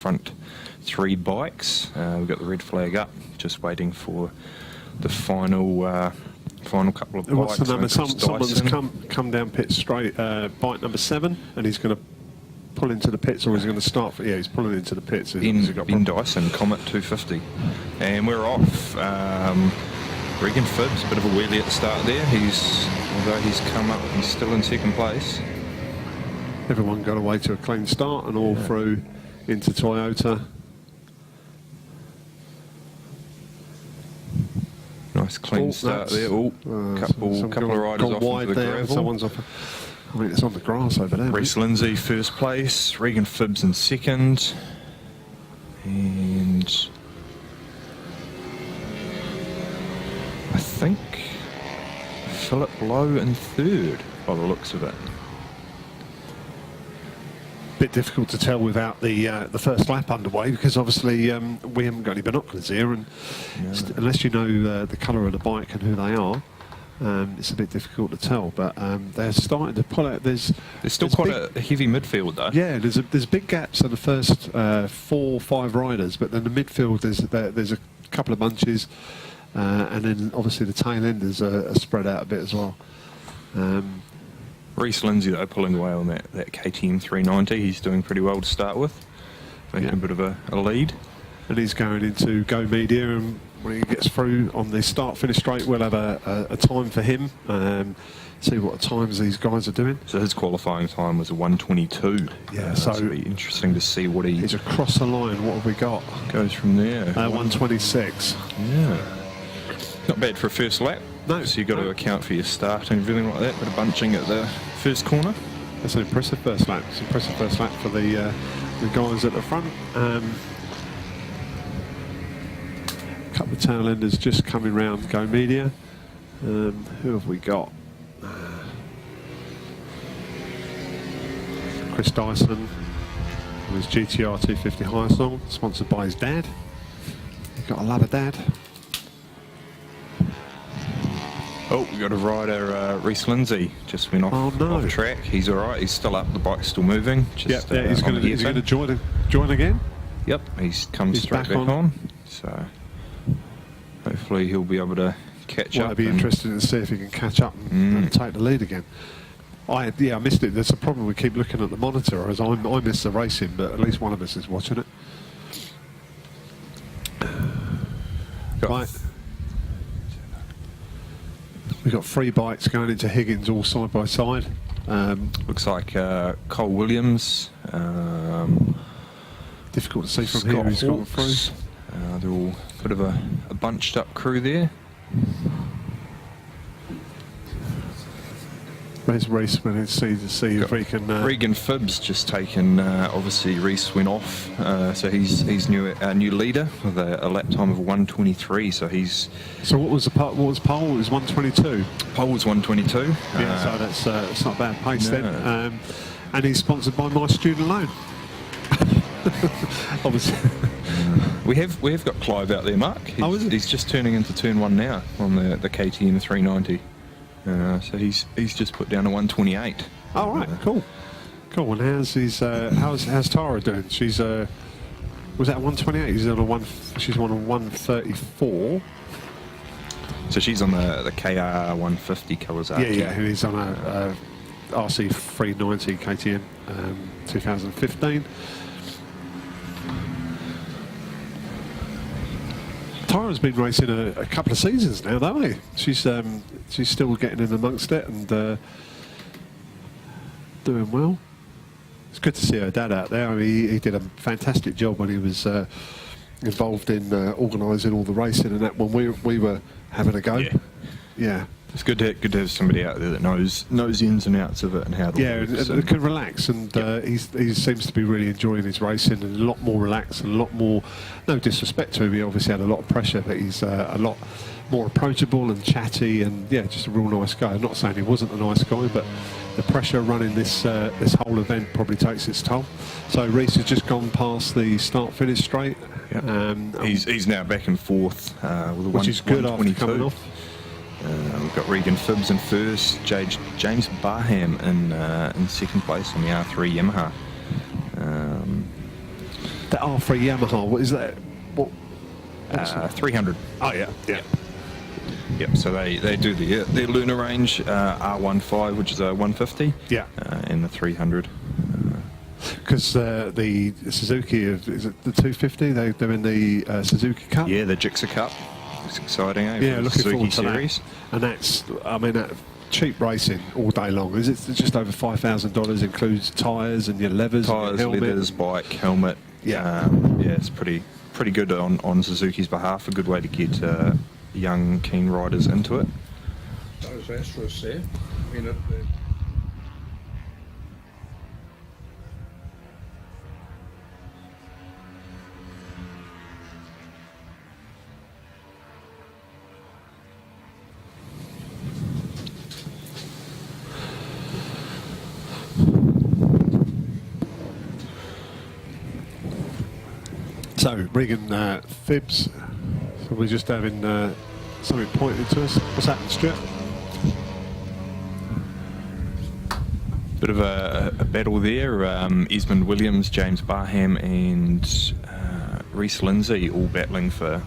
front 3 bikes. We've got the red flag up, just waiting for the final final couple of bikes. What's the number? Someone's come down pit straight, bike number 7, and he's going to pull into the pits, or is he going to start? Yeah, he's pulling into the pits. Ben Dyson, Comet 250. And we're off. Regan Phibbs, a bit of a wheelie at the start there. Although he's come up, he's still in 2nd place. Everyone got away to a clean start and all through into Toyota. Nice clean start there. Couple of riders off wide into the there. gravel. Someone's off. I mean, it's on the grass over there. Reese Lindsay 1st place. Regan Phibbs in 2nd. And I think Philip Lowe in 3rd by the looks of it. Bit difficult to tell without the first lap underway, because obviously we haven't got any binoculars here, and unless you know the colour of the bike and who they are, it's a bit difficult to tell. But they're starting to pull out. There's still quite a heavy midfield though. Yeah, there's big gaps in the first 4 or 5 riders, but then the midfield there's a couple of bunches, and then obviously the tail enders are spread out a bit as well. Reese Lindsay though pulling away on that KTM 390. He's doing pretty well to start with, making a bit of a lead. And he's going into Go Media, and when he gets through on the start-finish straight, we'll have a time for him. See what times these guys are doing. So his qualifying time was a 1:22. Yeah, so it'll be interesting to see what he's across the line. What have we got? Goes from there. 1:26. Yeah, not bad for a first lap. No. So you've got to account for your start and everything like that. Bit of bunching at the first corner. That's an impressive first lap. It's an impressive first lap for the guys at the front. Couple of tail enders just coming round Go Media. Who have we got? Chris Dyson with his GTR 250 Hyosung, sponsored by his dad. You've got to love a dad. Oh, we've got a rider, Reese Lindsay, just went off track. He's all right. He's still up. The bike's still moving. Just, he's going to join again. Yep, he's come straight back on. So hopefully he'll be able to catch up. I'd be interested to see if he can catch up and take the lead again. I missed it. There's a problem. We keep looking at the monitor, as I miss the racing, but at least one of us is watching it. Right. We've got 3 bikes going into Higgins all side by side. Looks like Cole Williams. Difficult to see from Scott here who's gone through. They're all a bit of a bunched up crew there. Where's Reese? We're going to see if we can... Regan Phibbs just taken, obviously Reese went off, so he's new leader with a lap time of 1:23. So he's... So what was pole? It was 1:22. Pole was 1:22. Yeah, so that's not a bad pace then. And he's sponsored by My Student Loan. Obviously. We have got Clive out there, Mark. He's just turning into turn 1 now on the KTM 390. So he's just put down a 1:28. Oh right, cool. And how's Tara doing? She's was that 1:28? She's on a 1:34. So she's on the KR 150 colours. Yeah, and he's on a RC 390 KTM 2015. Tara's been racing a couple of seasons now, though. She's still getting in amongst it and doing well. It's good to see her dad out there. I mean, he did a fantastic job when he was involved in organising all the racing and that when we were having a go. Yeah. It's good to have somebody out there that knows the ins and outs of it and how it works. And can relax, and he seems to be really enjoying his racing and a lot more relaxed and a lot more, no disrespect to him, he obviously had a lot of pressure, but he's a lot more approachable and chatty and just a real nice guy. I'm not saying he wasn't a nice guy, but the pressure running this whole event probably takes its toll. So Reese has just gone past the start-finish straight. Yep. He's now back and forth with a which is good after coming off. We've got Regan Phibbs in first, James Barham in second place on the R3 Yamaha. That R3 Yamaha, what is that? What? 300. Oh, yeah. Yep, so they do their Lunar range, R15, which is a 150, Yeah. and the 300. Because the Suzuki, is it the 250? They're in the Suzuki Cup? Yeah, the Gixxer Cup. It's exciting, eh? Yeah, for the looking Suzuki forward to series. that. And that's, I mean, that cheap racing all day long. Is it just over $5,000? Includes tyres and your levers, Tyres, and your helmet. leathers, bike, helmet. Yeah. Yeah, it's pretty good on Suzuki's behalf. A good way to get young, keen riders into it. Those Astros there, I mean, So, Regan Fibs, so we're just having something pointed to us. What's happened, Stuart? Bit of a battle there. Esmond Williams, James Barham, and Reece Lindsay all battling for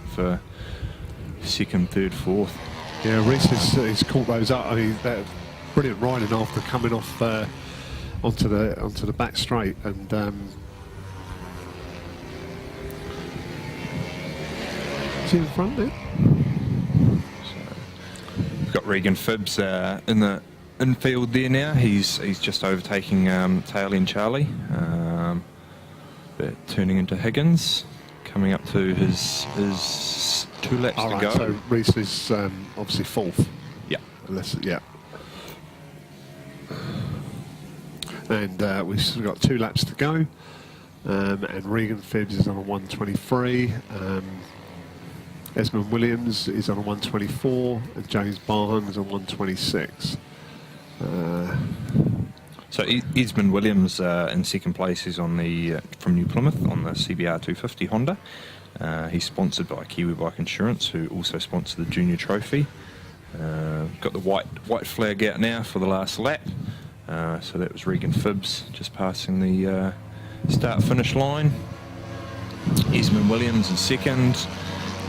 second, third, fourth. Yeah, Reece has caught those up. I mean, that brilliant riding after coming off onto the back straight, and is he in front there? We've got Regan Phibbs in the infield there now. He's just overtaking Taylor and Charlie. They're turning into Higgins, coming up to his 2 laps All to right, go. so Reece is obviously fourth. Yeah. Yeah. And we've still got 2 laps to go. And Regan Phibbs is on a 123. Esmond Williams is on a 124, and James Barham is on 126. So Esmond Williams in second place is on the from New Plymouth on the CBR 250 Honda. He's sponsored by Kiwi Bike Insurance, who also sponsor the Junior Trophy. Got the white flag out now for the last lap. So that was Regan Phibbs just passing the start-finish line. Esmond Williams in second.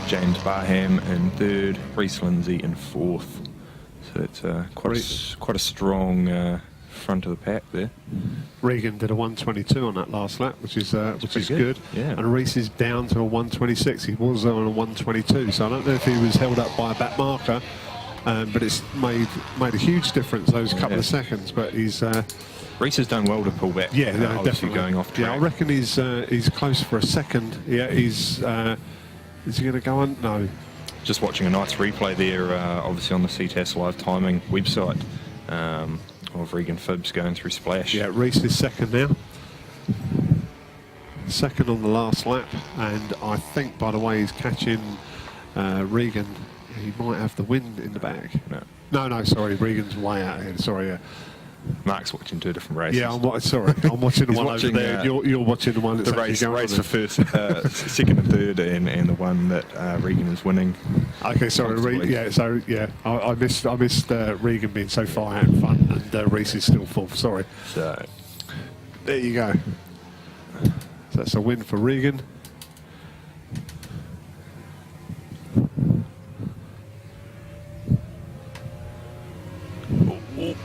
James Barham in third, Reece Lindsay in fourth. So it's quite a strong front of the pack there. Regan did a 122 on that last lap, which is good. Yeah. And Reece is down to a 126. He was on a 122, so I don't know if he was held up by a back marker, but it's made a huge difference those couple of seconds. But he's Reece has done well to pull back. yeah, no, obviously definitely going off track. Yeah, I reckon he's close for a second. Yeah, he's. Is he going to go on? No. Just watching a nice replay there, obviously on the CTAS live timing website, of Regan Phibbs going through Splash. Yeah, Reece is second now. Second on the last lap, and I think by the way he's catching Regan, he might have the win in the bag. No, sorry, Regan's way out ahead. Sorry. Mark's watching 2 different races. Yeah, I'm watching the one over there. You're watching the one that's the race going for first, second and third, and the one that Regan is winning. Okay, sorry. I missed Regan being so far out in front, and Reece is still fourth. Sorry. So There you go. So that's a win for Regan.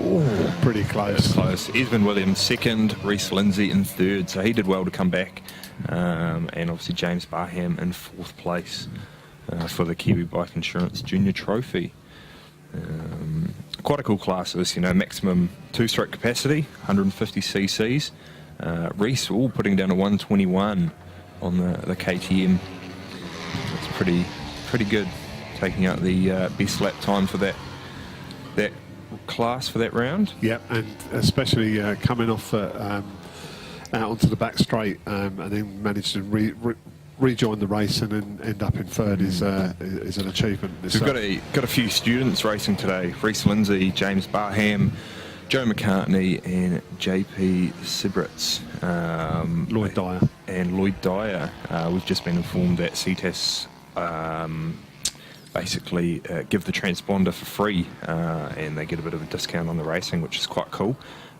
Oh, pretty close. close. Esmond Williams second, Reece Lindsay in third, so he did well to come back. And obviously James Barham in fourth place for the Kiwi Bike Insurance Junior Trophy. Quite a cool class this, maximum 2-stroke capacity, 150 cc's. Reece all putting down a 121 on the KTM. That's pretty good, taking out the best lap time for that class for that round. Yep, and especially coming off out onto the back straight and then managed to rejoin the race and then end up in third is an achievement. We've got a few students racing today. Reece Lindsay, James Barham, Joe McCartney and JP Sibritz. Lloyd Dyer. And Lloyd Dyer. We've just been informed that CTAS basically give the transponder for free, and they get a bit of a discount on the racing, which is quite cool.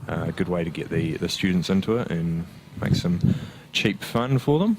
A good way to get the students into it and make some cheap fun for them.